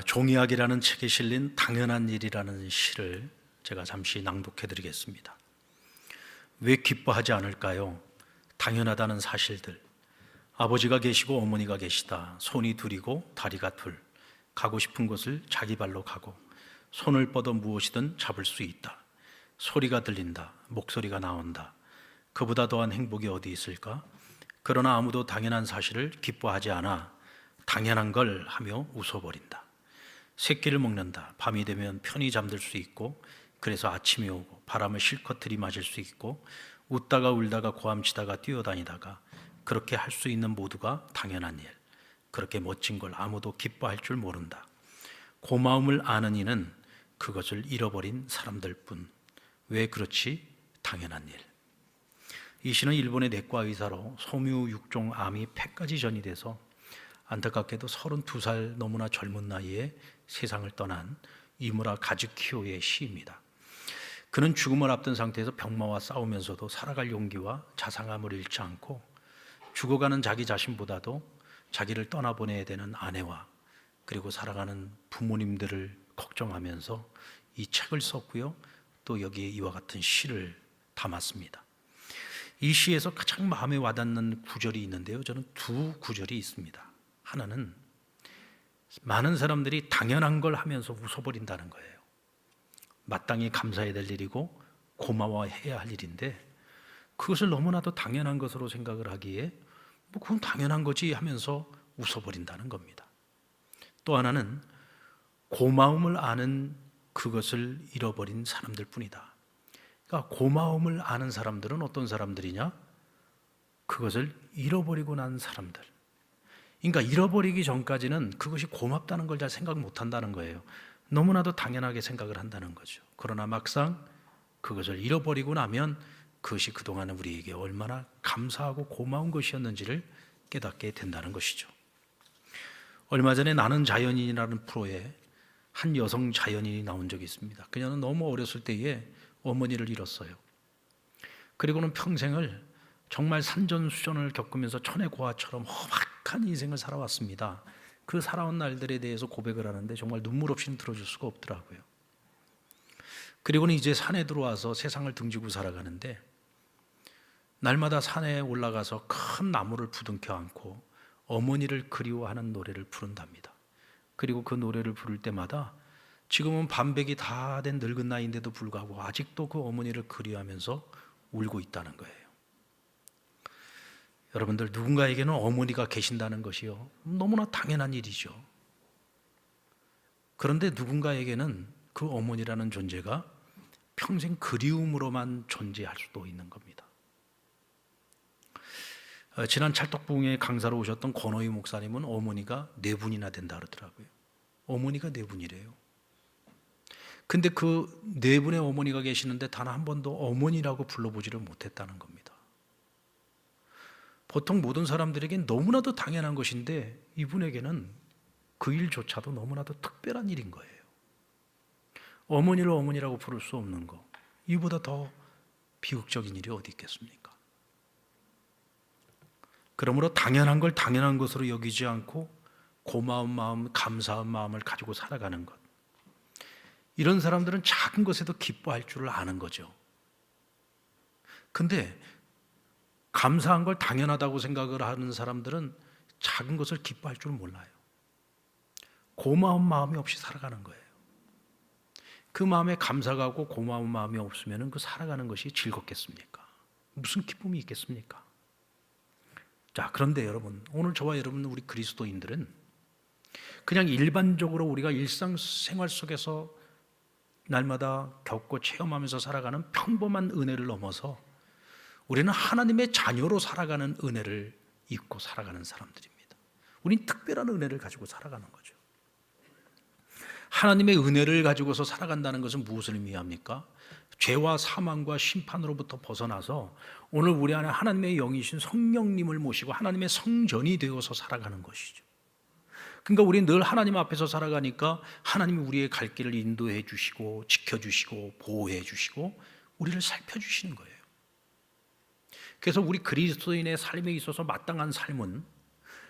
종이학이라는 책에 실린 당연한 일이라는 시를 제가 잠시 낭독해 드리겠습니다. 왜 기뻐하지 않을까요? 당연하다는 사실들. 아버지가 계시고 어머니가 계시다. 손이 둘이고 다리가 둘. 가고 싶은 곳을 자기 발로 가고 손을 뻗어 무엇이든 잡을 수 있다. 소리가 들린다. 목소리가 나온다. 그보다 더한 행복이 어디 있을까? 그러나 아무도 당연한 사실을 기뻐하지 않아 당연한 걸 하며 웃어버린다. 새끼를 먹는다. 밤이 되면 편히 잠들 수 있고, 그래서 아침이 오고 바람을 실컷 들이마실 수 있고, 웃다가 울다가 고함치다가 뛰어다니다가, 그렇게 할 수 있는 모두가 당연한 일. 그렇게 멋진 걸 아무도 기뻐할 줄 모른다. 고마움을 아는 이는 그것을 잃어버린 사람들 뿐. 왜 그렇지? 당연한 일. 이 시는 일본의 내과 의사로 소묘 6종 암이 폐까지 전이돼서 안타깝게도 32살 너무나 젊은 나이에 세상을 떠난 이무라 가즈키오의 시입니다. 그는 죽음을 앞둔 상태에서 병마와 싸우면서도 살아갈 용기와 자상함을 잃지 않고 죽어가는 자기 자신보다도 자기를 떠나보내야 되는 아내와 그리고 살아가는 부모님들을 걱정하면서 이 책을 썼고요. 또 여기에 이와 같은 시를 담았습니다. 이 시에서 가장 마음에 와닿는 구절이 있는데요. 저는 두 구절이 있습니다. 하나는 많은 사람들이 당연한 걸 하면서 웃어버린다는 거예요. 마땅히 감사해야 될 일이고 고마워해야 할 일인데 그것을 너무나도 당연한 것으로 생각을 하기에 그건 당연한 거지 하면서 웃어버린다는 겁니다. 또 하나는 고마움을 아는 그것을 잃어버린 사람들 뿐이다. 그러니까 고마움을 아는 사람들은 어떤 사람들이냐? 그것을 잃어버리고 난 사람들. 그러니까 잃어버리기 전까지는 그것이 고맙다는 걸 잘 생각 못 한다는 거예요. 너무나도 당연하게 생각을 한다는 거죠. 그러나 막상 그것을 잃어버리고 나면 그것이 그동안 우리에게 얼마나 감사하고 고마운 것이었는지를 깨닫게 된다는 것이죠. 얼마 전에 나는 자연인이라는 프로에 한 여성 자연인이 나온 적이 있습니다. 그녀는 너무 어렸을 때에 어머니를 잃었어요. 그리고는 평생을 정말 산전수전을 겪으면서 천혜고아처럼 험악한 인생을 살아왔습니다. 그 살아온 날들에 대해서 고백을 하는데 정말 눈물 없이는 들어줄 수가 없더라고요. 그리고는 이제 산에 들어와서 세상을 등지고 살아가는데 날마다 산에 올라가서 큰 나무를 부둥켜 안고 어머니를 그리워하는 노래를 부른답니다. 그리고 그 노래를 부를 때마다 지금은 반백이 다 된 늙은 나이인데도 불구하고 아직도 그 어머니를 그리워하면서 울고 있다는 거예요. 여러분들, 누군가에게는 어머니가 계신다는 것이요 너무나 당연한 일이죠. 그런데 누군가에게는 그 어머니라는 존재가 평생 그리움으로만 존재할 수도 있는 겁니다. 지난 찰떡궁에 강사로 오셨던 권호희 목사님은 어머니가 4분이나 된다 그러더라고요. 어머니가 4분이래요. 근데 그 4분의 어머니가 계시는데 단 한 번도 어머니라고 불러보지를 못했다는 겁니다. 보통 모든 사람들에겐 너무나도 당연한 것인데 이분에게는 그 일조차도 너무나도 특별한 일인 거예요. 어머니를 어머니라고 부를 수 없는 거, 이보다 더 비극적인 일이 어디 있겠습니까? 그러므로 당연한 걸 당연한 것으로 여기지 않고 고마운 마음, 감사한 마음을 가지고 살아가는 것, 이런 사람들은 작은 것에도 기뻐할 줄을 아는 거죠. 근데 감사한 걸 당연하다고 생각을 하는 사람들은 작은 것을 기뻐할 줄 몰라요. 고마운 마음이 없이 살아가는 거예요. 그 마음에 감사가 고 고마운 마음이 없으면 그 살아가는 것이 즐겁겠습니까? 무슨 기쁨이 있겠습니까? 자, 그런데 여러분, 오늘 저와 여러분, 우리 그리스도인들은 그냥 일반적으로 우리가 일상생활 속에서 날마다 겪고 체험하면서 살아가는 평범한 은혜를 넘어서 우리는 하나님의 자녀로 살아가는 은혜를 입고 살아가는 사람들입니다. 우린 특별한 은혜를 가지고 살아가는 거죠. 하나님의 은혜를 가지고서 살아간다는 것은 무엇을 의미합니까? 죄와 사망과 심판으로부터 벗어나서 오늘 우리 안에 하나님의 영이신 성령님을 모시고 하나님의 성전이 되어서 살아가는 것이죠. 그러니까 우리는 늘 하나님 앞에서 살아가니까 하나님이 우리의 갈 길을 인도해 주시고 지켜주시고 보호해 주시고 우리를 살펴주시는 거예요. 그래서 우리 그리스도인의 삶에 있어서 마땅한 삶은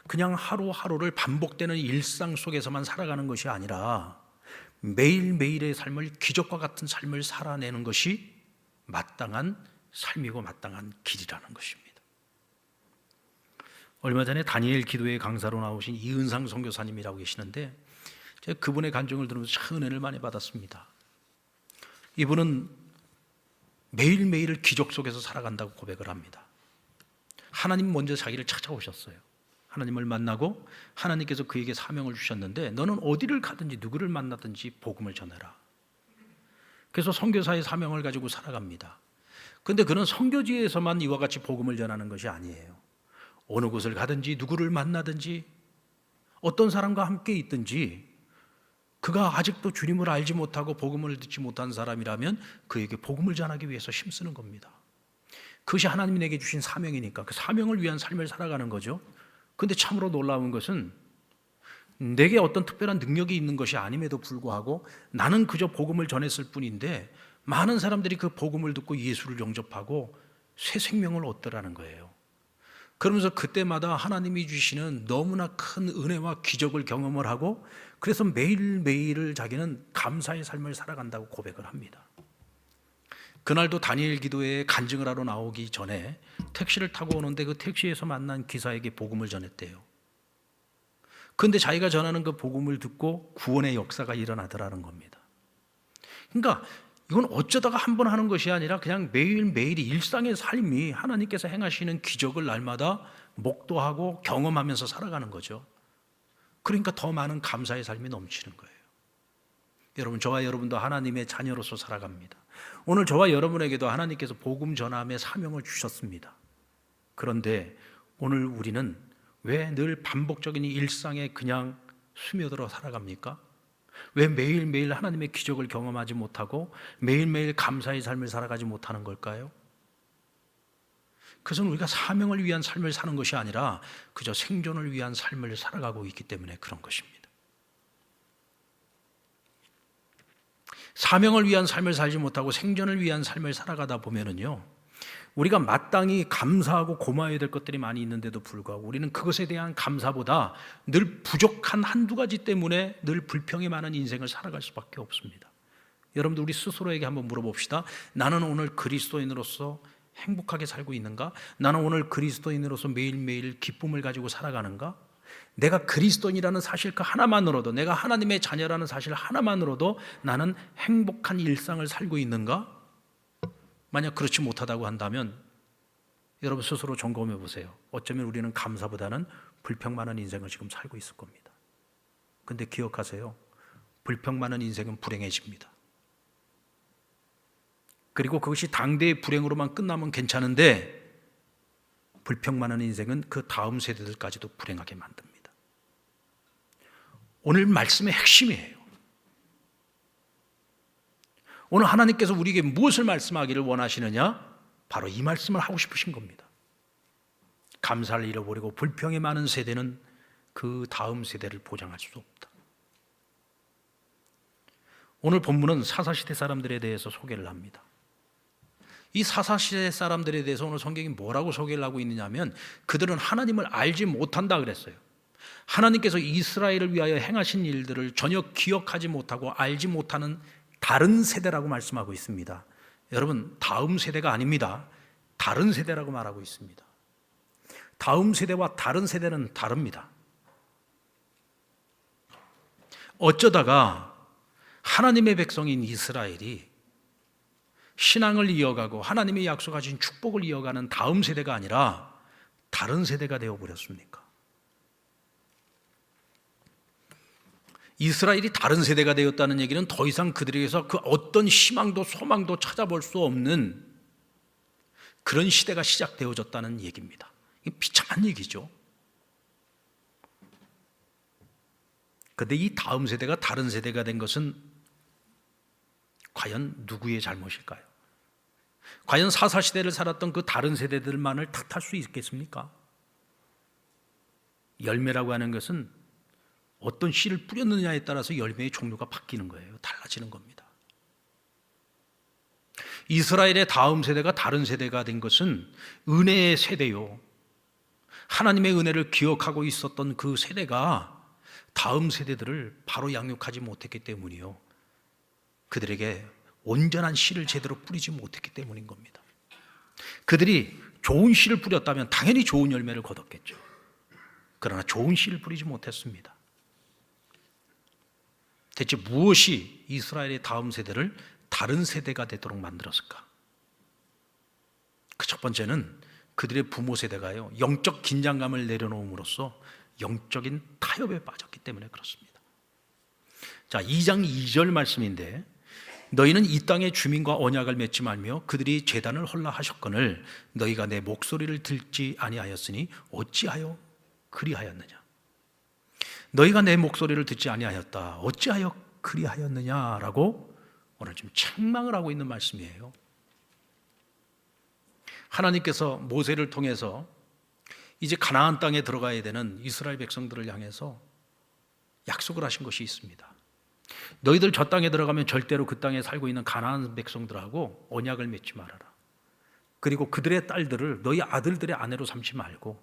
그냥 하루하루를 반복되는 일상 속에서만 살아가는 것이 아니라 매일매일의 삶을 기적과 같은 삶을 살아내는 것이 마땅한 삶이고 마땅한 길이라는 것입니다. 얼마 전에 다니엘 기도회 강사로 나오신 이은상 선교사님이라고 계시는데 제가 그분의 간증을 들으면서 참 은혜를 많이 받았습니다. 이분은 매일매일 기적 속에서 살아간다고 고백을 합니다. 하나님 먼저 자기를 찾아오셨어요. 하나님을 만나고 하나님께서 그에게 사명을 주셨는데 너는 어디를 가든지 누구를 만나든지 복음을 전해라. 그래서 선교사의 사명을 가지고 살아갑니다. 그런데 그는 선교지에서만 이와 같이 복음을 전하는 것이 아니에요. 어느 곳을 가든지 누구를 만나든지 어떤 사람과 함께 있든지 그가 아직도 주님을 알지 못하고 복음을 듣지 못한 사람이라면 그에게 복음을 전하기 위해서 힘쓰는 겁니다. 그것이 하나님이 내게 주신 사명이니까 그 사명을 위한 삶을 살아가는 거죠. 그런데 참으로 놀라운 것은 내게 어떤 특별한 능력이 있는 것이 아님에도 불구하고 나는 그저 복음을 전했을 뿐인데 많은 사람들이 그 복음을 듣고 예수를 영접하고 새 생명을 얻더라는 거예요. 그러면서 그때마다 하나님이 주시는 너무나 큰 은혜와 기적을 경험을 하고 그래서 매일매일을 자기는 감사의 삶을 살아간다고 고백을 합니다. 그날도 다니엘 기도회에 간증을 하러 나오기 전에 택시를 타고 오는데 그 택시에서 만난 기사에게 복음을 전했대요. 그런데 자기가 전하는 그 복음을 듣고 구원의 역사가 일어나더라는 겁니다. 그러니까 이건 어쩌다가 한 번 하는 것이 아니라 그냥 매일매일이 일상의 삶이 하나님께서 행하시는 기적을 날마다 목도하고 경험하면서 살아가는 거죠. 그러니까 더 많은 감사의 삶이 넘치는 거예요. 여러분, 저와 여러분도 하나님의 자녀로서 살아갑니다. 오늘 저와 여러분에게도 하나님께서 복음 전함의 사명을 주셨습니다. 그런데 오늘 우리는 왜 늘 반복적인 일상에 그냥 스며들어 살아갑니까? 왜 매일매일 하나님의 기적을 경험하지 못하고 매일매일 감사의 삶을 살아가지 못하는 걸까요? 그것은 우리가 사명을 위한 삶을 사는 것이 아니라 그저 생존을 위한 삶을 살아가고 있기 때문에 그런 것입니다. 사명을 위한 삶을 살지 못하고 생존을 위한 삶을 살아가다 보면은요, 우리가 마땅히 감사하고 고마워야 될 것들이 많이 있는데도 불구하고 우리는 그것에 대한 감사보다 늘 부족한 한두 가지 때문에 늘 불평이 많은 인생을 살아갈 수밖에 없습니다. 여러분들 우리 스스로에게 한번 물어봅시다. 나는 오늘 그리스도인으로서 행복하게 살고 있는가? 나는 오늘 그리스도인으로서 매일매일 기쁨을 가지고 살아가는가? 내가 그리스도인이라는 사실 그 하나만으로도, 내가 하나님의 자녀라는 사실 하나만으로도 나는 행복한 일상을 살고 있는가? 만약 그렇지 못하다고 한다면 여러분 스스로 점검해 보세요. 어쩌면 우리는 감사보다는 불평 많은 인생을 지금 살고 있을 겁니다. 그런데 기억하세요. 불평 많은 인생은 불행해집니다. 그리고 그것이 당대의 불행으로만 끝나면 괜찮은데 불평 많은 인생은 그 다음 세대들까지도 불행하게 만듭니다. 오늘 말씀의 핵심이에요. 오늘 하나님께서 우리에게 무엇을 말씀하기를 원하시느냐? 바로 이 말씀을 하고 싶으신 겁니다. 감사를 잃어버리고 불평이 많은 세대는 그 다음 세대를 보장할 수 없다. 오늘 본문은 사사시대 사람들에 대해서 소개를 합니다. 이 사사시대 사람들에 대해서 오늘 성경이 뭐라고 소개를 하고 있느냐면 그들은 하나님을 알지 못한다 그랬어요. 하나님께서 이스라엘을 위하여 행하신 일들을 전혀 기억하지 못하고 알지 못하는 다른 세대라고 말씀하고 있습니다. 여러분, 다음 세대가 아닙니다. 다른 세대라고 말하고 있습니다. 다음 세대와 다른 세대는 다릅니다. 어쩌다가 하나님의 백성인 이스라엘이 신앙을 이어가고 하나님의 약속하신 축복을 이어가는 다음 세대가 아니라 다른 세대가 되어버렸습니까? 이스라엘이 다른 세대가 되었다는 얘기는 더 이상 그들에게서 그 어떤 희망도 소망도 찾아볼 수 없는 그런 시대가 시작되어졌다는 얘기입니다. 이게 비참한 얘기죠. 그런데 이 다음 세대가 다른 세대가 된 것은 과연 누구의 잘못일까요? 과연 사사시대를 살았던 그 다른 세대들만을 탓할 수 있겠습니까? 열매라고 하는 것은 어떤 씨를 뿌렸느냐에 따라서 열매의 종류가 바뀌는 거예요. 달라지는 겁니다. 이스라엘의 다음 세대가 다른 세대가 된 것은 은혜의 세대요, 하나님의 은혜를 기억하고 있었던 그 세대가 다음 세대들을 바로 양육하지 못했기 때문이요, 그들에게 온전한 씨를 제대로 뿌리지 못했기 때문인 겁니다. 그들이 좋은 씨를 뿌렸다면 당연히 좋은 열매를 거뒀겠죠. 그러나 좋은 씨를 뿌리지 못했습니다. 대체 무엇이 이스라엘의 다음 세대를 다른 세대가 되도록 만들었을까? 그 첫 번째는 그들의 부모 세대가요, 영적 긴장감을 내려놓음으로써 영적인 타협에 빠졌기 때문에 그렇습니다. 자, 2장 2절 말씀인데, 너희는 이 땅의 주민과 언약을 맺지 말며 그들이 제단을 헐라 하셨거늘 너희가 내 목소리를 듣지 아니하였으니 어찌하여 그리하였느냐. 너희가 내 목소리를 듣지 아니하였다, 어찌하여 그리하였느냐라고 오늘 지금 책망을 하고 있는 말씀이에요. 하나님께서 모세를 통해서 이제 가나안 땅에 들어가야 되는 이스라엘 백성들을 향해서 약속을 하신 것이 있습니다. 너희들 저 땅에 들어가면 절대로 그 땅에 살고 있는 가나안 백성들하고 언약을 맺지 말아라. 그리고 그들의 딸들을 너희 아들들의 아내로 삼지 말고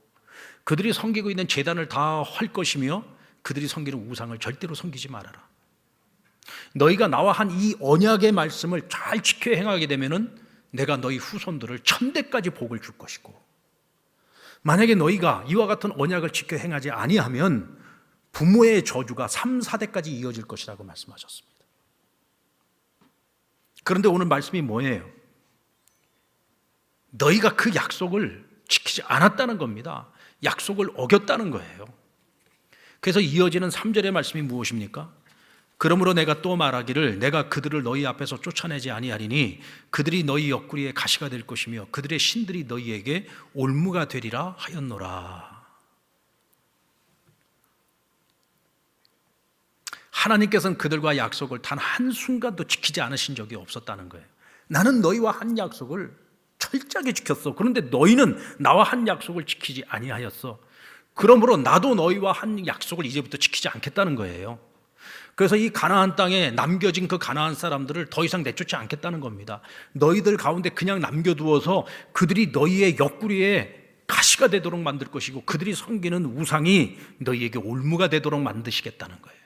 그들이 섬기고 있는 제단을 다 헐 것이며 그들이 섬기는 우상을 절대로 섬기지 말아라. 너희가 나와 한 이 언약의 말씀을 잘 지켜 행하게 되면은 내가 너희 후손들을 1000대까지 복을 줄 것이고, 만약에 너희가 이와 같은 언약을 지켜 행하지 아니하면 부모의 저주가 3, 4대까지 이어질 것이라고 말씀하셨습니다. 그런데 오늘 말씀이 뭐예요? 너희가 그 약속을 지키지 않았다는 겁니다. 약속을 어겼다는 거예요. 그래서 이어지는 3절의 말씀이 무엇입니까? 그러므로 내가 또 말하기를 내가 그들을 너희 앞에서 쫓아내지 아니하리니 그들이 너희 옆구리에 가시가 될 것이며 그들의 신들이 너희에게 올무가 되리라 하였노라. 하나님께서는 그들과 약속을 단 한순간도 지키지 않으신 적이 없었다는 거예요. 나는 너희와 한 약속을 철저하게 지켰어. 그런데 너희는 나와 한 약속을 지키지 아니하였어. 그러므로 나도 너희와 한 약속을 이제부터 지키지 않겠다는 거예요. 그래서 이 가나안 땅에 남겨진 그 가나안 사람들을 더 이상 내쫓지 않겠다는 겁니다. 너희들 가운데 그냥 남겨두어서 그들이 너희의 옆구리에 가시가 되도록 만들 것이고 그들이 섬기는 우상이 너희에게 올무가 되도록 만드시겠다는 거예요.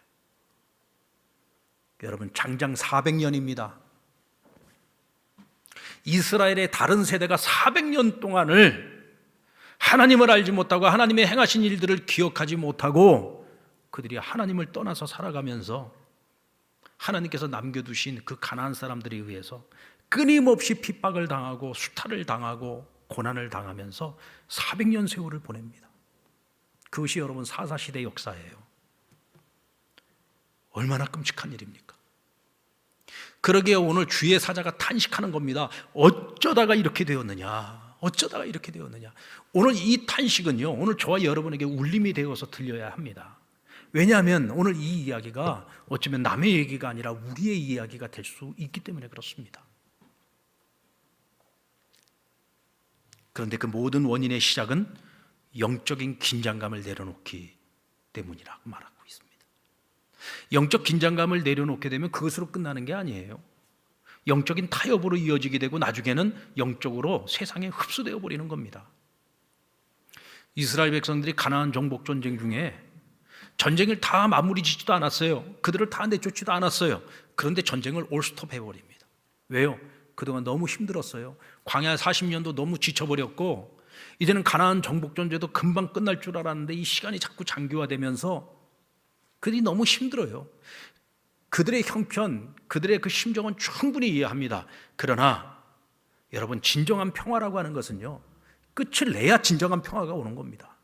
여러분, 장장 400년입니다. 이스라엘의 다른 세대가 400년 동안을 하나님을 알지 못하고 하나님의 행하신 일들을 기억하지 못하고 그들이 하나님을 떠나서 살아가면서 하나님께서 남겨두신 그 가나안 사람들에 의해서 끊임없이 핍박을 당하고 수탈을 당하고 고난을 당하면서 400년 세월을 보냅니다. 그것이 여러분 사사시대 역사예요. 얼마나 끔찍한 일입니까? 그러기에 오늘 주의 사자가 탄식하는 겁니다. 어쩌다가 이렇게 되었느냐? 어쩌다가 이렇게 되었느냐? 오늘 이 탄식은요, 오늘 저와 여러분에게 울림이 되어서 들려야 합니다. 왜냐하면 오늘 이 이야기가 어쩌면 남의 얘기가 아니라 우리의 이야기가 될 수 있기 때문에 그렇습니다. 그런데 그 모든 원인의 시작은 영적인 긴장감을 내려놓기 때문이라고 말하고 있습니다. 영적 긴장감을 내려놓게 되면 그것으로 끝나는 게 아니에요. 영적인 타협으로 이어지게 되고 나중에는 영적으로 세상에 흡수되어 버리는 겁니다. 이스라엘 백성들이 가나안 정복 전쟁 중에 전쟁을 다 마무리 짓지도 않았어요. 그들을 다 내쫓지도 않았어요. 그런데 전쟁을 올스톱 해버립니다. 왜요? 그동안 너무 힘들었어요. 광야 40년도 너무 지쳐버렸고 이제는 가나안 정복 전쟁도 금방 끝날 줄 알았는데 이 시간이 자꾸 장기화되면서 그들이 너무 힘들어요. 그들의 형편, 그들의 그 심정은 충분히 이해합니다. 그러나 여러분, 진정한 평화라고 하는 것은요, 끝을 내야 진정한 평화가 오는 겁니다.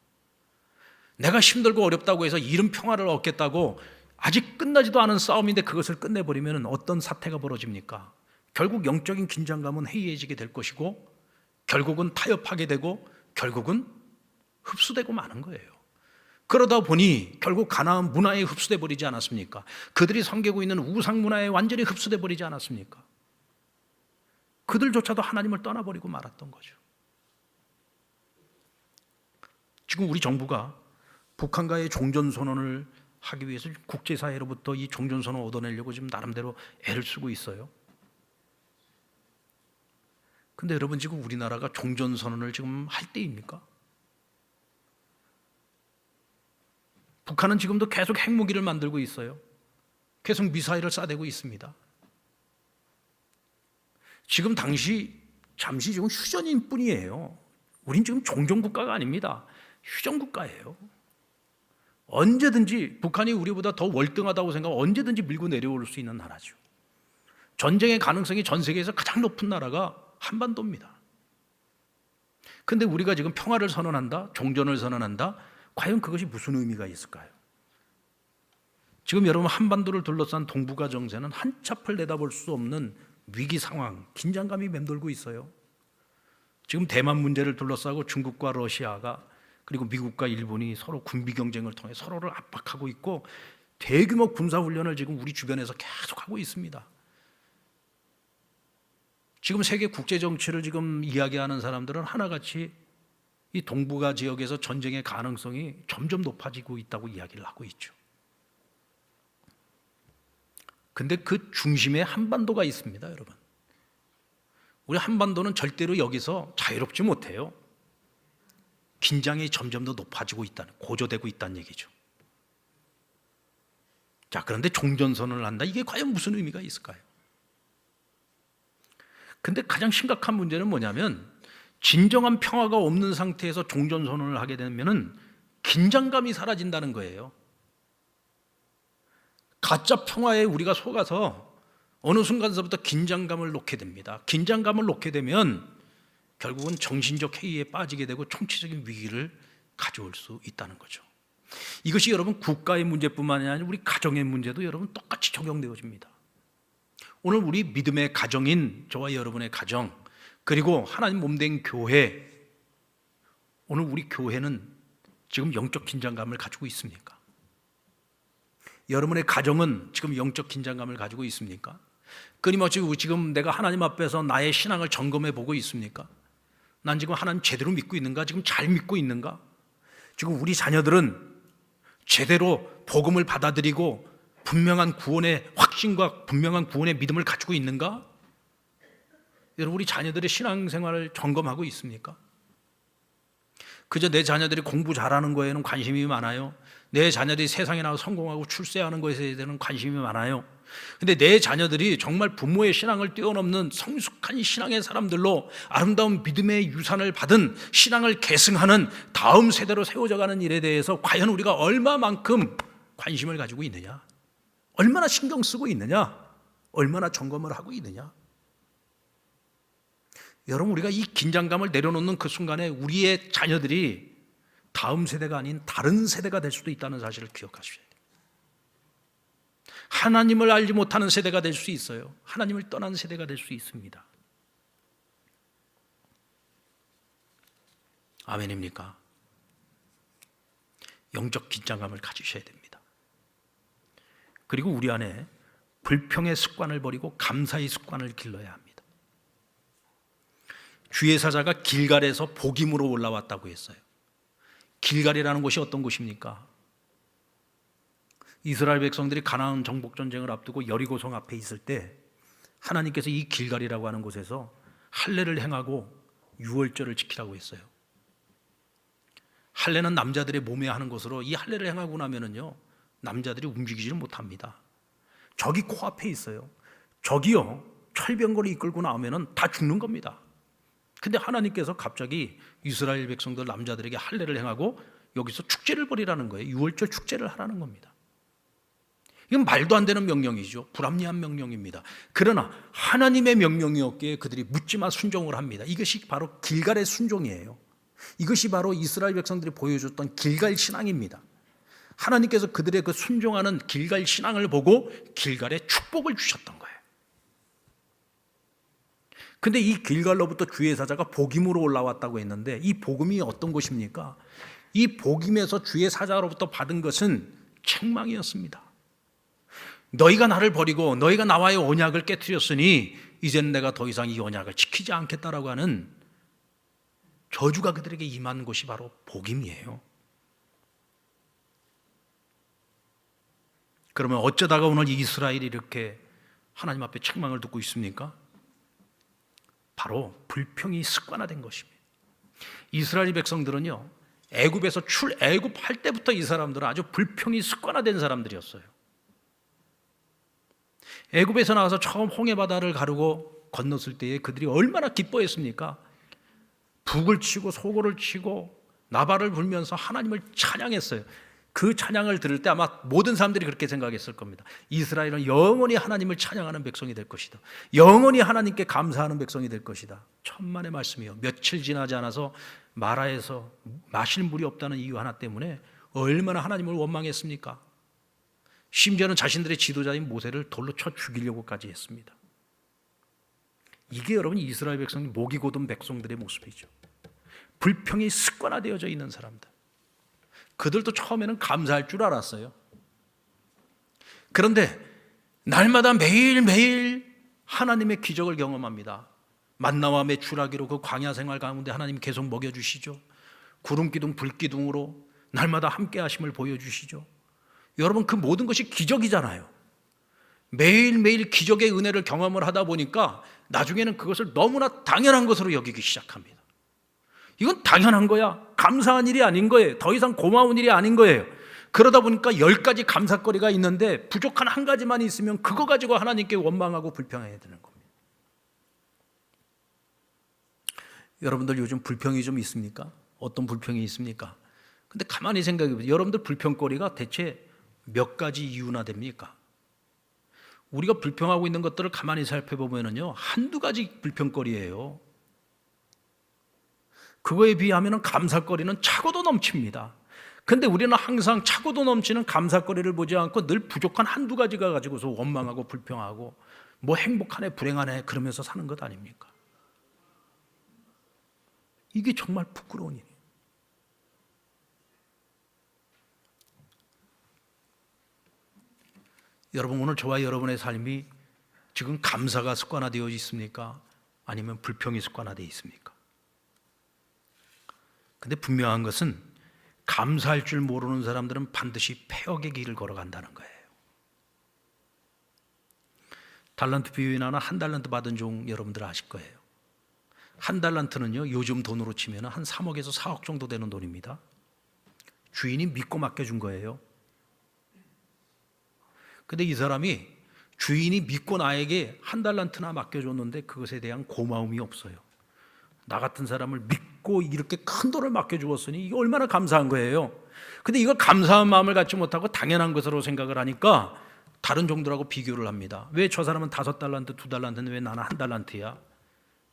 내가 힘들고 어렵다고 해서 이른 평화를 얻겠다고 아직 끝나지도 않은 싸움인데 그것을 끝내버리면 어떤 사태가 벌어집니까? 결국 영적인 긴장감은 해이해지게 될 것이고 결국은 타협하게 되고 결국은 흡수되고 마는 거예요. 그러다 보니 결국 가나안 문화에 흡수돼 버리지 않았습니까? 그들이 섬기고 있는 우상 문화에 완전히 흡수돼 버리지 않았습니까? 그들조차도 하나님을 떠나버리고 말았던 거죠. 지금 우리 정부가 북한과의 종전선언을 하기 위해서 국제사회로부터 이 종전선언을 얻어내려고 지금 나름대로 애를 쓰고 있어요. 근데 여러분, 지금 우리나라가 종전선언을 지금 할 때입니까? 북한은 지금도 계속 핵무기를 만들고 있어요. 계속 미사일을 쏴대고 있습니다. 지금 잠시 지금 휴전인 뿐이에요. 우린 지금 종전국가가 아닙니다. 휴전국가예요. 언제든지 북한이 우리보다 더 월등하다고 생각하면 언제든지 밀고 내려올 수 있는 나라죠. 전쟁의 가능성이 전 세계에서 가장 높은 나라가 한반도입니다. 근데 우리가 지금 평화를 선언한다, 종전을 선언한다, 과연 그것이 무슨 의미가 있을까요? 지금 여러분 한반도를 둘러싼 동북아 정세는 한치 앞을 내다볼 수 없는 위기 상황, 긴장감이 맴돌고 있어요. 지금 대만 문제를 둘러싸고 중국과 러시아가 그리고 미국과 일본이 서로 군비 경쟁을 통해 서로를 압박하고 있고 대규모 군사훈련을 지금 우리 주변에서 계속하고 있습니다. 지금 세계 국제 정치를 지금 이야기하는 사람들은 하나같이 이 동북아 지역에서 전쟁의 가능성이 점점 높아지고 있다고 이야기를 하고 있죠. 근데 그 중심에 한반도가 있습니다, 여러분. 우리 한반도는 절대로 여기서 자유롭지 못해요. 긴장이 점점 더 높아지고 있다는, 고조되고 있다는 얘기죠. 자, 그런데 종전선언을 한다. 이게 과연 무슨 의미가 있을까요? 근데 가장 심각한 문제는 뭐냐면 진정한 평화가 없는 상태에서 종전선언을 하게 되면은 긴장감이 사라진다는 거예요. 가짜 평화에 우리가 속아서 어느 순간서부터 긴장감을 놓게 됩니다. 긴장감을 놓게 되면 결국은 정신적 해이에 빠지게 되고 총체적인 위기를 가져올 수 있다는 거죠. 이것이 여러분 국가의 문제뿐만이 아니라 우리 가정의 문제도 여러분 똑같이 적용되어집니다. 오늘 우리 믿음의 가정인 저와 여러분의 가정, 그리고 하나님 몸된 교회, 오늘 우리 교회는 지금 영적 긴장감을 가지고 있습니까? 여러분의 가정은 지금 영적 긴장감을 가지고 있습니까? 끊임없이 지금 내가 하나님 앞에서 나의 신앙을 점검해 보고 있습니까? 난 지금 하나님 제대로 믿고 있는가? 지금 잘 믿고 있는가? 지금 우리 자녀들은 제대로 복음을 받아들이고 분명한 구원의 확신과 분명한 구원의 믿음을 가지고 있는가? 여러분, 우리 자녀들의 신앙생활을 점검하고 있습니까? 그저 내 자녀들이 공부 잘하는 거에는 관심이 많아요. 내 자녀들이 세상에 나와 성공하고 출세하는 것에 대한 관심이 많아요. 근데 내 자녀들이 정말 부모의 신앙을 뛰어넘는 성숙한 신앙의 사람들로 아름다운 믿음의 유산을 받은 신앙을 계승하는 다음 세대로 세워져가는 일에 대해서 과연 우리가 얼마만큼 관심을 가지고 있느냐? 얼마나 신경 쓰고 있느냐? 얼마나 점검을 하고 있느냐? 여러분, 우리가 이 긴장감을 내려놓는 그 순간에 우리의 자녀들이 다음 세대가 아닌 다른 세대가 될 수도 있다는 사실을 기억하셔야 돼요. 하나님을 알지 못하는 세대가 될 수 있어요. 하나님을 떠난 세대가 될 수 있습니다. 아멘입니까? 영적 긴장감을 가지셔야 됩니다. 그리고 우리 안에 불평의 습관을 버리고 감사의 습관을 길러야 합니다. 주의 사자가 길갈에서 복임으로 올라왔다고 했어요. 길갈이라는 곳이 어떤 곳입니까? 이스라엘 백성들이 가나안 정복 전쟁을 앞두고 여리고성 앞에 있을 때 하나님께서 이 길갈이라고 하는 곳에서 할례를 행하고 유월절을 지키라고 했어요. 할례는 남자들의 몸에 하는 것으로 이 할례를 행하고 나면은요, 남자들이 움직이지를 못합니다. 적이 코앞에 있어요. 적이요, 철병거를 이끌고 나오면은 다 죽는 겁니다. 근데 하나님께서 갑자기 이스라엘 백성들 남자들에게 할례를 행하고 여기서 축제를 벌이라는 거예요. 유월절 축제를 하라는 겁니다. 이건 말도 안 되는 명령이죠. 불합리한 명령입니다. 그러나 하나님의 명령이었기에 그들이 묻지마 순종을 합니다. 이것이 바로 길갈의 순종이에요. 이것이 바로 이스라엘 백성들이 보여줬던 길갈 신앙입니다. 하나님께서 그들의 그 순종하는 길갈 신앙을 보고 길갈에 축복을 주셨던 거예요. 근데 이 길갈로부터 주의 사자가 복임으로 올라왔다고 했는데 이 복음이 어떤 것입니까? 이 복임에서 주의 사자로부터 받은 것은 책망이었습니다. 너희가 나를 버리고 너희가 나와의 언약을 깨뜨렸으니 이제는 내가 더 이상 이 언약을 지키지 않겠다라고 하는 저주가 그들에게 임한 것이 바로 복임이에요. 그러면 어쩌다가 오늘 이스라엘이 이렇게 하나님 앞에 책망을 듣고 있습니까? 바로 불평이 습관화된 것입니다. 이스라엘 백성들은요, 애굽할 때부터 이 사람들은 아주 불평이 습관화된 사람들이었어요. 애굽에서 나와서 처음 홍해바다를 가르고 건넜을 때에 그들이 얼마나 기뻐했습니까? 북을 치고 소고를 치고 나발을 불면서 하나님을 찬양했어요. 그 찬양을 들을 때 아마 모든 사람들이 그렇게 생각했을 겁니다. 이스라엘은 영원히 하나님을 찬양하는 백성이 될 것이다. 영원히 하나님께 감사하는 백성이 될 것이다. 천만의 말씀이요. 며칠 지나지 않아서 마라에서 마실 물이 없다는 이유 하나 때문에 얼마나 하나님을 원망했습니까? 심지어는 자신들의 지도자인 모세를 돌로 쳐 죽이려고까지 했습니다. 이게 여러분 이스라엘 백성이 목이 곧은 백성들의 모습이죠. 불평이 습관화되어져 있는 사람들. 그들도 처음에는 감사할 줄 알았어요. 그런데 날마다 매일매일 하나님의 기적을 경험합니다. 만나와 메추라기로 그 광야 생활 가운데 하나님 계속 먹여주시죠. 구름기둥 불기둥으로 날마다 함께 하심을 보여주시죠. 여러분 그 모든 것이 기적이잖아요. 매일매일 기적의 은혜를 경험을 하다 보니까 나중에는 그것을 너무나 당연한 것으로 여기기 시작합니다. 이건 당연한 거야. 감사한 일이 아닌 거예요. 더 이상 고마운 일이 아닌 거예요. 그러다 보니까 10가지 감사거리가 있는데 부족한 한 가지만 있으면 그거 가지고 하나님께 원망하고 불평해야 되는 겁니다. 여러분들 요즘 불평이 좀 있습니까? 어떤 불평이 있습니까? 근데 가만히 생각해 보세요. 여러분들 불평거리가 대체 몇 가지 이유나 됩니까? 우리가 불평하고 있는 것들을 가만히 살펴보면요, 한두 가지 불평거리예요. 그거에 비하면 감사거리는 차고도 넘칩니다. 근데 우리는 항상 차고도 넘치는 감사거리를 보지 않고 늘 부족한 한두 가지가 가지고서 원망하고 불평하고 뭐 행복하네 불행하네 그러면서 사는 것 아닙니까? 이게 정말 부끄러운 일이에요. 여러분 오늘 저와 여러분의 삶이 지금 감사가 습관화되어 있습니까? 아니면 불평이 습관화되어 있습니까? 근데 분명한 것은 감사할 줄 모르는 사람들은 반드시 폐역의 길을 걸어간다는 거예요. 달란트 비유에 나오는 한 달란트 받은 종 여러분들 아실 거예요. 한 달란트는요 요즘 돈으로 치면 한 3억에서 4억 정도 되는 돈입니다. 주인이 믿고 맡겨준 거예요. 근데 이 사람이 주인이 믿고 나에게 한 달란트나 맡겨줬는데 그것에 대한 고마움이 없어요. 나 같은 사람을 믿고 이렇게 큰 돈을 맡겨주었으니 이게 얼마나 감사한 거예요. 근데 이걸 감사한 마음을 갖지 못하고 당연한 것으로 생각을 하니까 다른 종들하고 비교를 합니다. 왜 저 사람은 5달란트, 2달란트인데 왜 나는 한 달란트야?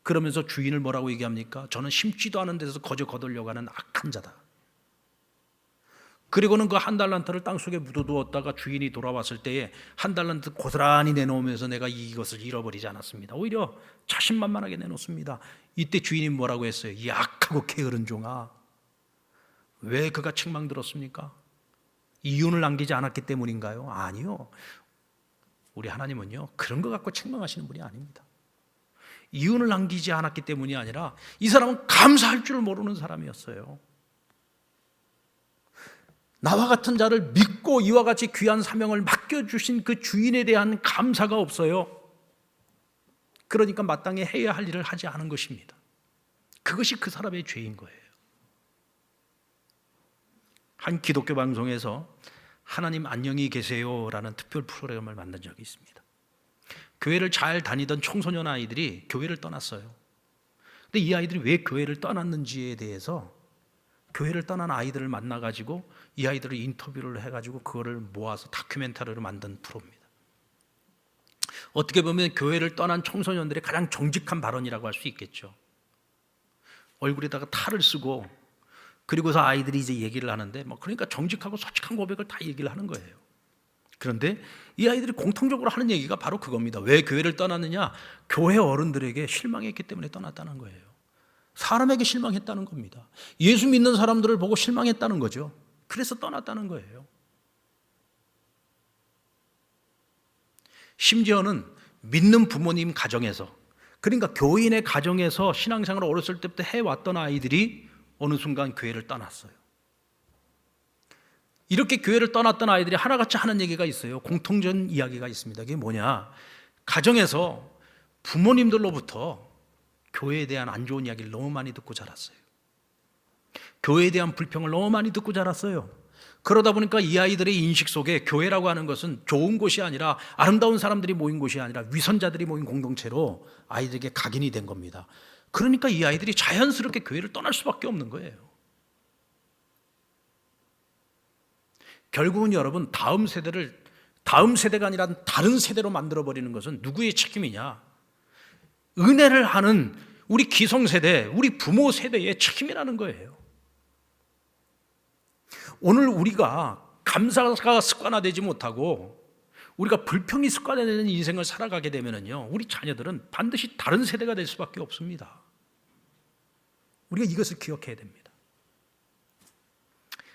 그러면서 주인을 뭐라고 얘기합니까? 저는 심지도 않은 데서 거저 거들려고 하는 악한 자다. 그리고는 그 한 달란트를 땅속에 묻어두었다가 주인이 돌아왔을 때에 한 달란트 고스란히 내놓으면서 내가 이것을 잃어버리지 않았습니다. 오히려 자신만만하게 내놓습니다. 이때 주인이 뭐라고 했어요? 이 악하고 게으른 종아, 왜 그가 책망 들었습니까? 이윤을 남기지 않았기 때문인가요? 아니요. 우리 하나님은요 그런 거 갖고 책망하시는 분이 아닙니다. 이윤을 남기지 않았기 때문이 아니라 이 사람은 감사할 줄 모르는 사람이었어요. 나와 같은 자를 믿고 이와 같이 귀한 사명을 맡겨주신 그 주인에 대한 감사가 없어요. 그러니까 마땅히 해야 할 일을 하지 않은 것입니다. 그것이 그 사람의 죄인 거예요. 한 기독교 방송에서 하나님 안녕히 계세요라는 특별 프로그램을 만든 적이 있습니다. 교회를 잘 다니던 청소년 아이들이 교회를 떠났어요. 근데 이 아이들이 왜 교회를 떠났는지에 대해서 교회를 떠난 아이들을 만나가지고 이 아이들을 인터뷰를 해가지고 그거를 모아서 다큐멘터리를 만든 프로입니다. 어떻게 보면 교회를 떠난 청소년들의 가장 정직한 발언이라고 할 수 있겠죠. 얼굴에다가 탈을 쓰고 그리고서 아이들이 이제 얘기를 하는데 그러니까 정직하고 솔직한 고백을 다 얘기를 하는 거예요. 그런데 이 아이들이 공통적으로 하는 얘기가 바로 그겁니다. 왜 교회를 떠났느냐? 교회 어른들에게 실망했기 때문에 떠났다는 거예요. 사람에게 실망했다는 겁니다. 예수 믿는 사람들을 보고 실망했다는 거죠. 그래서 떠났다는 거예요. 심지어는 믿는 부모님 가정에서, 그러니까 교인의 가정에서 신앙생활을 어렸을 때부터 해왔던 아이들이 어느 순간 교회를 떠났어요. 이렇게 교회를 떠났던 아이들이 하나같이 하는 얘기가 있어요. 공통된 이야기가 있습니다. 그게 뭐냐? 가정에서 부모님들로부터 교회에 대한 안 좋은 이야기를 너무 많이 듣고 자랐어요. 교회에 대한 불평을 너무 많이 듣고 자랐어요. 그러다 보니까 이 아이들의 인식 속에 교회라고 하는 것은 좋은 곳이 아니라, 아름다운 사람들이 모인 곳이 아니라 위선자들이 모인 공동체로 아이들에게 각인이 된 겁니다. 그러니까 이 아이들이 자연스럽게 교회를 떠날 수밖에 없는 거예요. 결국은 여러분, 다음 세대가 아니라 다른 세대로 만들어버리는 것은 누구의 책임이냐? 은혜를 하는 우리 기성세대, 우리 부모 세대의 책임이라는 거예요. 오늘 우리가 감사가 습관화되지 못하고 우리가 불평이 습관화되는 인생을 살아가게 되면요, 우리 자녀들은 반드시 다른 세대가 될 수밖에 없습니다. 우리가 이것을 기억해야 됩니다.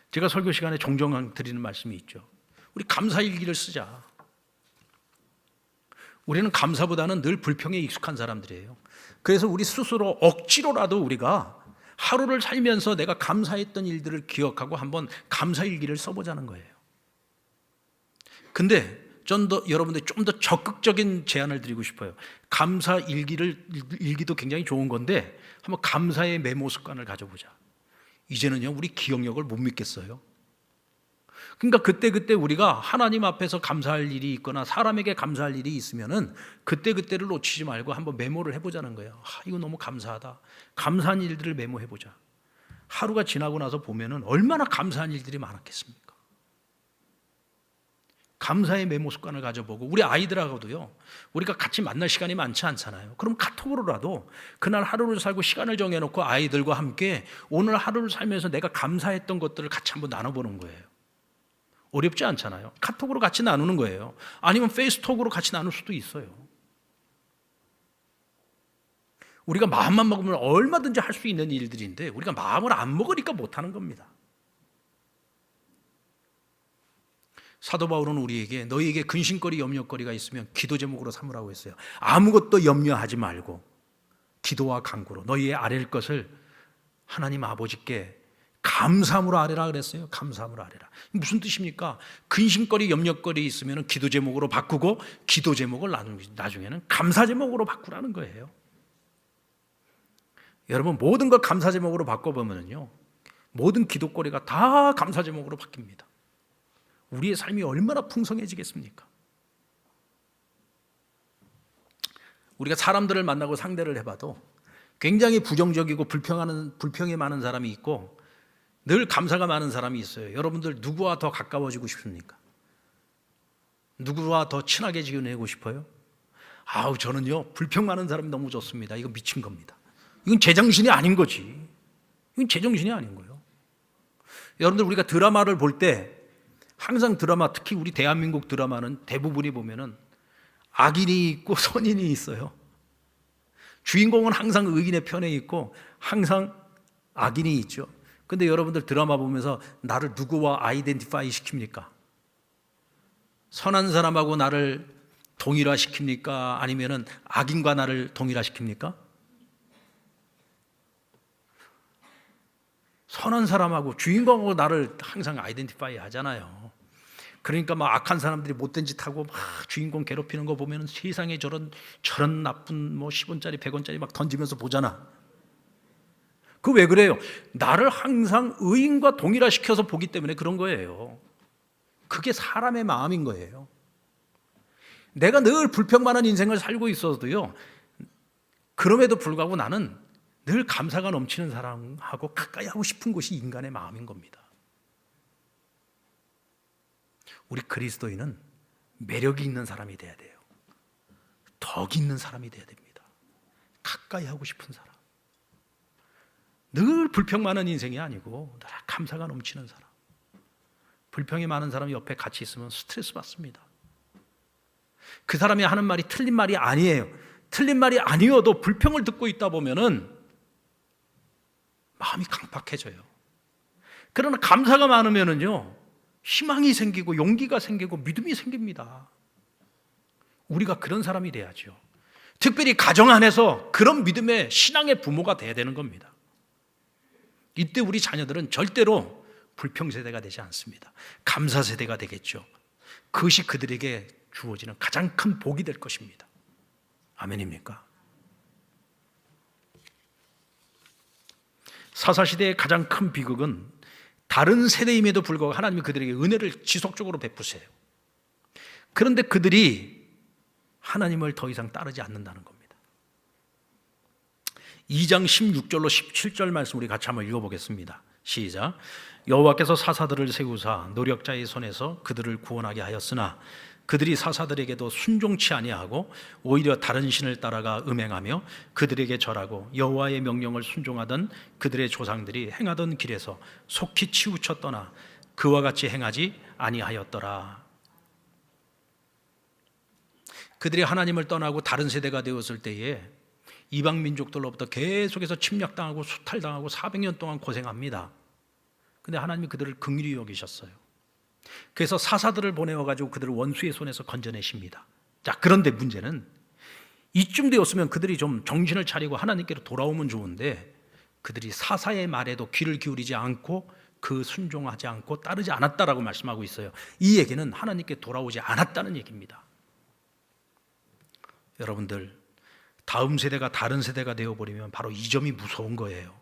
제가 설교 시간에 종종 드리는 말씀이 있죠. 우리 감사일기를 쓰자. 우리는 감사보다는 늘 불평에 익숙한 사람들이에요. 그래서 우리 스스로 억지로라도 우리가 하루를 살면서 내가 감사했던 일들을 기억하고 한번 감사일기를 써보자는 거예요. 근데 여러분들 좀 더 적극적인 제안을 드리고 싶어요. 감사일기도 굉장히 좋은 건데 한번 감사의 메모 습관을 가져보자. 이제는요, 우리 기억력을 못 믿겠어요. 그러니까 그때 우리가 하나님 앞에서 감사할 일이 있거나 사람에게 감사할 일이 있으면은 그때를 놓치지 말고 한번 메모를 해보자는 거예요. 이거 너무 감사하다. 감사한 일들을 메모해보자. 하루가 지나고 나서 보면은 얼마나 감사한 일들이 많았겠습니까? 감사의 메모 습관을 가져보고, 우리 아이들하고도요, 우리가 같이 만날 시간이 많지 않잖아요. 그럼 카톡으로라도 그날 하루를 살고 시간을 정해놓고 아이들과 함께 오늘 하루를 살면서 내가 감사했던 것들을 같이 한번 나눠보는 거예요. 어렵지 않잖아요. 카톡으로 같이 나누는 거예요. 아니면 페이스톡으로 같이 나눌 수도 있어요. 우리가 마음만 먹으면 얼마든지 할 수 있는 일들인데 우리가 마음을 안 먹으니까 못하는 겁니다. 사도 바울은 우리에게 너희에게 근심거리 염려거리가 있으면 기도 제목으로 삼으라고 했어요. 아무것도 염려하지 말고 기도와 간구로 너희의 아랠 것을 하나님 아버지께 감사함으로 아뢰라 그랬어요. 감사함으로 아뢰라. 무슨 뜻입니까? 근심거리 염려거리 있으면 기도 제목으로 바꾸고 기도 제목을 나중에는 감사 제목으로 바꾸라는 거예요. 여러분, 모든 걸 감사 제목으로 바꿔보면요, 모든 기도거리가 다 감사 제목으로 바뀝니다. 우리의 삶이 얼마나 풍성해지겠습니까? 우리가 사람들을 만나고 상대를 해봐도 굉장히 부정적이고 불평이 많은 사람이 있고 늘 감사가 많은 사람이 있어요. 여러분들 누구와 더 가까워지고 싶습니까? 누구와 더 친하게 지내고 싶어요? 저는요, 불평 많은 사람이 너무 좋습니다. 이거 미친 겁니다. 이건 제정신이 아닌 거지. 이건 제정신이 아닌 거예요. 여러분들, 우리가 드라마를 볼 때 항상 특히 우리 대한민국 드라마는 대부분이 보면은 악인이 있고 선인이 있어요. 주인공은 항상 의인의 편에 있고 항상 악인이 있죠. 근데 여러분들 드라마 보면서 나를 누구와 아이덴티파이 시킵니까? 선한 사람하고 나를 동일화시킵니까? 아니면은 악인과 나를 동일화시킵니까? 선한 사람하고 주인공하고 나를 항상 아이덴티파이 하잖아요. 그러니까 막 악한 사람들이 못된 짓 하고 막 주인공 괴롭히는 거 보면 세상에 저런 나쁜 10원짜리 100원짜리 막 던지면서 보잖아. 그 왜 그래요? 나를 항상 의인과 동일화시켜서 보기 때문에 그런 거예요. 그게 사람의 마음인 거예요. 내가 늘 불평 많은 인생을 살고 있어도요, 그럼에도 불구하고 나는 늘 감사가 넘치는 사람하고 가까이 하고 싶은 것이 인간의 마음인 겁니다. 우리 그리스도인은 매력이 있는 사람이 돼야 돼요. 덕이 있는 사람이 돼야 됩니다. 가까이 하고 싶은 사람. 늘 불평 많은 인생이 아니고 늘 감사가 넘치는 사람. 불평이 많은 사람이 옆에 같이 있으면 스트레스 받습니다. 그 사람이 하는 말이 틀린 말이 아니에요. 틀린 말이 아니어도 불평을 듣고 있다 보면은 마음이 강팍해져요. 그러나 감사가 많으면은요, 희망이 생기고 용기가 생기고 믿음이 생깁니다. 우리가 그런 사람이 돼야죠. 특별히 가정 안에서 그런 믿음의 신앙의 부모가 돼야 되는 겁니다. 이때 우리 자녀들은 절대로 불평 세대가 되지 않습니다. 감사 세대가 되겠죠. 그것이 그들에게 주어지는 가장 큰 복이 될 것입니다. 아멘입니까? 사사시대의 가장 큰 비극은 다른 세대임에도 불구하고 하나님이 그들에게 은혜를 지속적으로 베푸세요. 그런데 그들이 하나님을 더 이상 따르지 않는다는 겁니다. 2장 16절로 17절 말씀 우리 같이 한번 읽어보겠습니다. 시작. 여호와께서 사사들을 세우사 노력자의 손에서 그들을 구원하게 하였으나 그들이 사사들에게도 순종치 아니하고 오히려 다른 신을 따라가 음행하며 그들에게 절하고 여호와의 명령을 순종하던 그들의 조상들이 행하던 길에서 속히 치우쳐 떠나 그와 같이 행하지 아니하였더라. 그들이 하나님을 떠나고 다른 세대가 되었을 때에 이방 민족들로부터 계속해서 침략당하고 수탈당하고 400년 동안 고생합니다. 근데 하나님이 그들을 긍휼히 여기셨어요. 그래서 사사들을 보내어가지고 그들을 원수의 손에서 건져내십니다. 자, 그런데 문제는 이쯤 되었으면 그들이 좀 정신을 차리고 하나님께로 돌아오면 좋은데 그들이 사사의 말에도 귀를 기울이지 않고 그 순종하지 않고 따르지 않았다라고 말씀하고 있어요. 이 얘기는 하나님께 돌아오지 않았다는 얘기입니다. 여러분들, 다음 세대가 다른 세대가 되어버리면 바로 이 점이 무서운 거예요.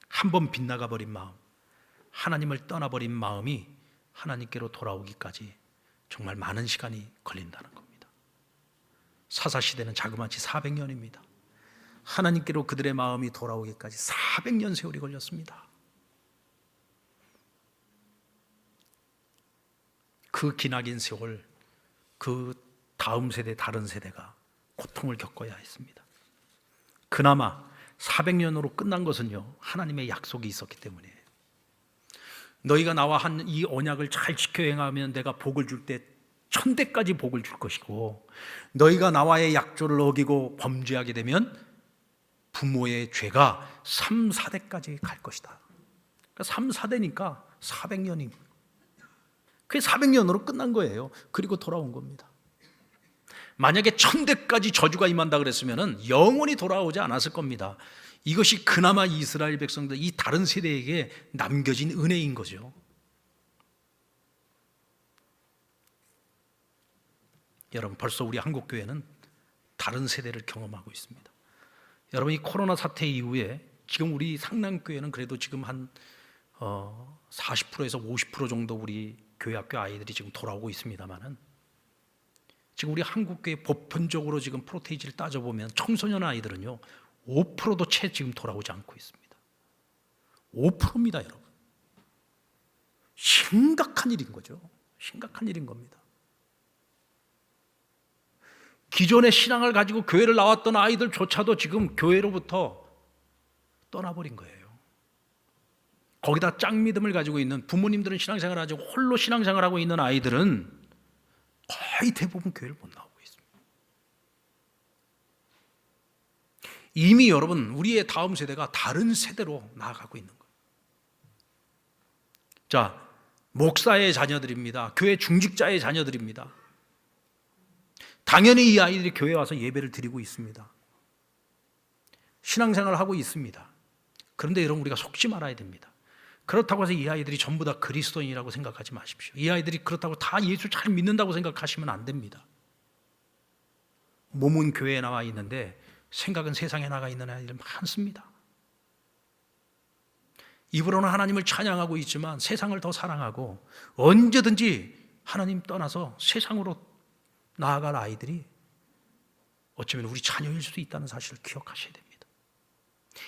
한번 빗나가 버린 마음, 하나님을 떠나버린 마음이 하나님께로 돌아오기까지 정말 많은 시간이 걸린다는 겁니다. 사사시대는 자그마치 400년입니다. 하나님께로 그들의 마음이 돌아오기까지 400년 세월이 걸렸습니다. 그 기나긴 세월, 그 다음 세대, 다른 세대가 고통을 겪어야 했습니다. 그나마 400년으로 끝난 것은요, 하나님의 약속이 있었기 때문이에요. 너희가 나와 한 이 언약을 잘 지켜 행하면 내가 복을 줄 때 1000대까지 복을 줄 것이고, 너희가 나와의 약조를 어기고 범죄하게 되면 부모의 죄가 3, 4대까지 갈 것이다. 그러니까 3, 4대니까 400년이 그게 400년으로 끝난 거예요. 그리고 돌아온 겁니다. 만약에 1000대까지 저주가 임한다 그랬으면 영원히 돌아오지 않았을 겁니다. 이것이 그나마 이스라엘 백성들, 이 다른 세대에게 남겨진 은혜인 거죠. 여러분, 벌써 우리 한국교회는 다른 세대를 경험하고 있습니다. 여러분, 이 코로나 사태 이후에 지금 우리 상남교회는 그래도 지금 한 40%에서 50% 정도 우리 교회 학교 아이들이 지금 돌아오고 있습니다만은, 지금 우리 한국교회 보편적으로 지금 프로테이지를 따져보면 청소년 아이들은요 5%도 채 지금 돌아오지 않고 있습니다. 5%입니다, 여러분. 심각한 일인 거죠. 심각한 일인 겁니다. 기존의 신앙을 가지고 교회를 나왔던 아이들조차도 지금 교회로부터 떠나버린 거예요. 거기다 짝믿음을 가지고 있는 부모님들은 신앙생활을 하고 홀로 신앙생활을 하고 있는 아이들은 거의 대부분 교회를 못 나오고 있습니다. 이미 여러분, 우리의 다음 세대가 다른 세대로 나아가고 있는 거예요. 자, 목사의 자녀들입니다. 교회 중직자의 자녀들입니다. 당연히 이 아이들이 교회에 와서 예배를 드리고 있습니다. 신앙생활을 하고 있습니다. 그런데 여러분, 우리가 속지 말아야 됩니다. 그렇다고 해서 이 아이들이 전부 다 그리스도인이라고 생각하지 마십시오. 이 아이들이 그렇다고 다 예수 잘 믿는다고 생각하시면 안 됩니다. 몸은 교회에 나와 있는데 생각은 세상에 나가 있는 아이들 많습니다. 입으로는 하나님을 찬양하고 있지만 세상을 더 사랑하고 언제든지 하나님 떠나서 세상으로 나아갈 아이들이 어쩌면 우리 자녀일 수도 있다는 사실을 기억하셔야 됩니다.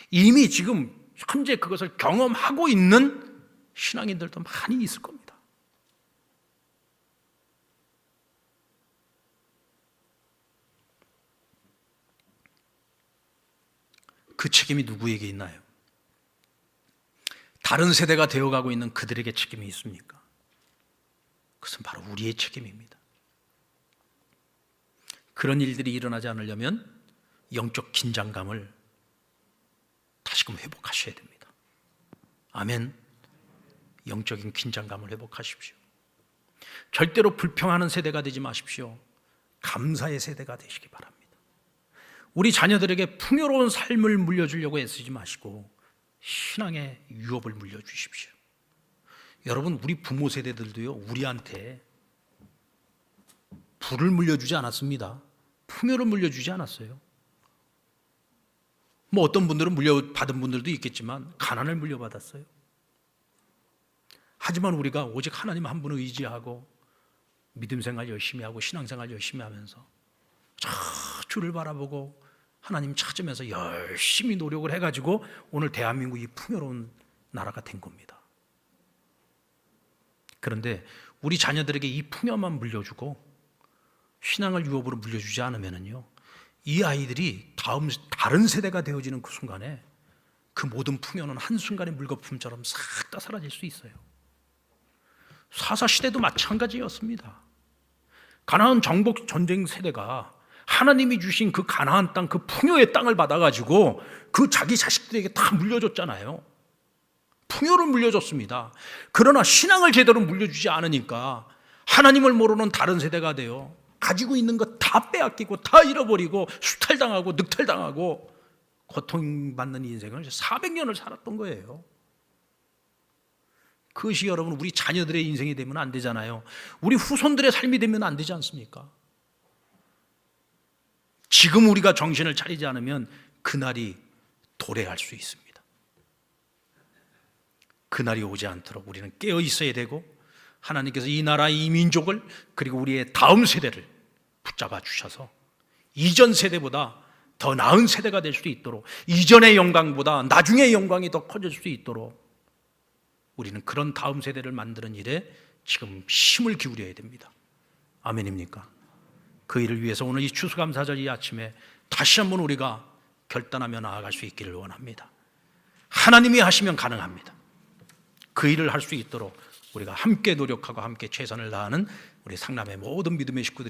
이미 지금 현재 그것을 경험하고 있는 신앙인들도 많이 있을 겁니다. 그 책임이 누구에게 있나요? 다른 세대가 되어가고 있는 그들에게 책임이 있습니까? 그것은 바로 우리의 책임입니다. 그런 일들이 일어나지 않으려면 영적 긴장감을 다시금 회복하셔야 됩니다. 아멘. 영적인 긴장감을 회복하십시오. 절대로 불평하는 세대가 되지 마십시오. 감사의 세대가 되시기 바랍니다. 우리 자녀들에게 풍요로운 삶을 물려주려고 애쓰지 마시고 신앙의 유업을 물려주십시오. 여러분, 우리 부모 세대들도요, 우리한테 부를 물려주지 않았습니다. 풍요를 물려주지 않았어요. 뭐 어떤 분들은 물려받은 분들도 있겠지만 가난을 물려받았어요. 하지만 우리가 오직 하나님 한 분을 의지하고 믿음 생활 열심히 하고 신앙생활 열심히 하면서 주를 바라보고 하나님 찾으면서 열심히 노력을 해가지고 오늘 대한민국이 풍요로운 나라가 된 겁니다. 그런데 우리 자녀들에게 이 풍요만 물려주고 신앙을 유업으로 물려주지 않으면요, 이 아이들이 다른 세대가 되어지는 그 순간에 그 모든 풍요는 한순간의 물거품처럼 싹 다 사라질 수 있어요. 사사시대도 마찬가지였습니다. 가나안 정복 전쟁 세대가 하나님이 주신 그 가나안 땅, 그 풍요의 땅을 받아가지고 그 자기 자식들에게 다 물려줬잖아요. 풍요를 물려줬습니다. 그러나 신앙을 제대로 물려주지 않으니까 하나님을 모르는 다른 세대가 돼요. 가지고 있는 것 다 빼앗기고 다 잃어버리고 수탈당하고 늑탈당하고 고통받는 인생을 400년을 살았던 거예요. 그것이 여러분 우리 자녀들의 인생이 되면 안 되잖아요. 우리 후손들의 삶이 되면 안 되지 않습니까? 지금 우리가 정신을 차리지 않으면 그날이 도래할 수 있습니다. 그날이 오지 않도록 우리는 깨어 있어야 되고, 하나님께서 이 나라, 이 민족을, 그리고 우리의 다음 세대를 붙잡아 주셔서 이전 세대보다 더 나은 세대가 될 수 있도록, 이전의 영광보다 나중의 영광이 더 커질 수 있도록 우리는 그런 다음 세대를 만드는 일에 지금 힘을 기울여야 됩니다. 아멘입니까? 그 일을 위해서 오늘 이 추수감사절 이 아침에 다시 한번 우리가 결단하며 나아갈 수 있기를 원합니다. 하나님이 하시면 가능합니다. 그 일을 할 수 있도록 우리가 함께 노력하고 함께 최선을 다하는 우리 상남의 모든 믿음의 식구들이